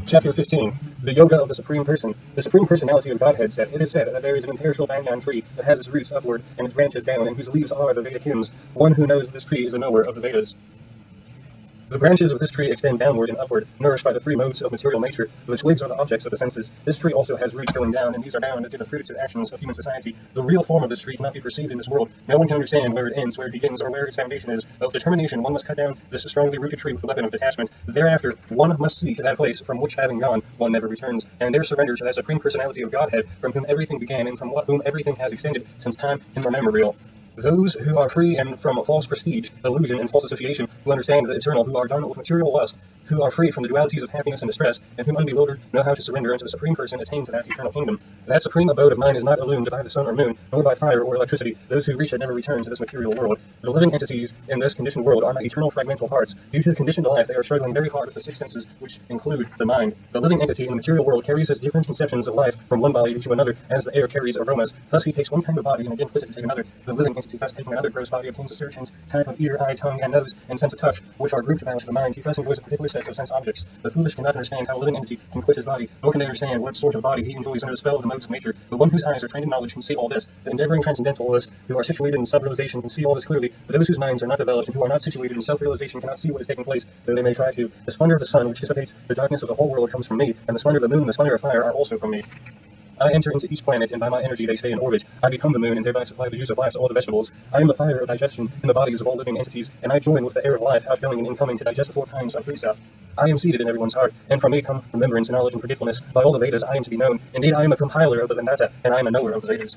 Chapter 15. The Yoga of the Supreme Person. The Supreme Personality of Godhead said, it is said that there is an imperishable banyan tree that has its roots upward and its branches down, and whose leaves are the Vedic hymns. One who knows this tree is a knower of the Vedas. The branches of this tree extend downward and upward, nourished by the three modes of material nature. The twigs are the objects of the senses. This tree also has roots going down, and these are bound to the fruits and actions of human society. The real form of this tree cannot be perceived in this world. No one can understand where it ends, where it begins, or where its foundation is. Of determination, one must cut down this strongly rooted tree with the weapon of detachment. Thereafter, one must seek that place from which, having gone, one never returns, and there surrender to that Supreme Personality of Godhead, from whom everything began, and from whom everything has extended since time immemorial. Those who are free and from false prestige, illusion, and false association, who understand the eternal, who are done with material lust, who are free from the dualities of happiness and distress, and whom unbewildered know how to surrender unto the Supreme Person, attain to that eternal kingdom. That supreme abode of mine is not illumined by the sun or moon, nor by fire or electricity. Those who reach it never return to this material world. The living entities in this conditioned world are my eternal fragmental parts. Due to the conditioned life, they are struggling very hard with the six senses, which include the mind. The living entity in the material world carries his different conceptions of life from one body to another, as the air carries aromas. Thus he takes one kind of body and again quits it to take another. The living entity, thus taking another gross body, obtains a certain type of ear, eye, tongue, and nose, and sense of touch, which are grouped about the mind. He thus enjoys a particular set of sense objects. The foolish cannot understand how a living entity can quit his body, nor can they understand what sort of body he enjoys under the spell of the modes of nature. The one whose eyes are trained in knowledge can see all this. The endeavoring transcendentalists who are situated in self-realization can see all this clearly, but those whose minds are not developed and who are not situated in self-realization cannot see what is taking place, though they may try to. The splendor of the sun, which dissipates the darkness of the whole world, comes from me, and the splendor of the moon and the splendor of fire are also from me. I enter into each planet, and by my energy they stay in orbit. I become the moon, and thereby supply the juice of life to all the vegetables. I am the fire of digestion in the bodies of all living entities, and I join with the air of life, outgoing and incoming, to digest the four kinds of free stuff. I am seated in everyone's heart, and from me come remembrance, knowledge, and forgetfulness. By all the Vedas I am to be known. Indeed, I am a compiler of the Vedanta, and I am a knower of the Vedas.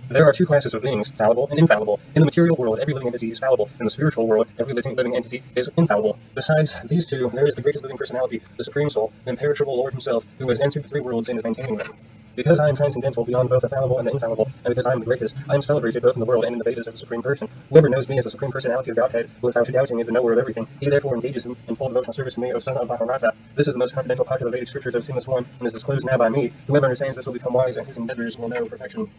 There are two classes of beings, fallible and infallible. In the material world, every living entity is fallible. In the spiritual world, every living entity is infallible. Besides these two, there is the greatest living personality, the Supreme Soul, the imperishable Lord himself, who has entered the three worlds and is maintaining them. Because I am transcendental beyond both the fallible and the infallible, and because I am the greatest, I am celebrated both in the world and in the Vedas as the Supreme Person. Whoever knows me as the Supreme Personality of Godhead, without doubting is the knower of everything. He therefore engages in full devotional service to me, O son of Bharata. This is the most confidential part of the Vedic scriptures of sinless one, and is disclosed now by me. Whoever understands this will become wise, and his endeavors will know perfection.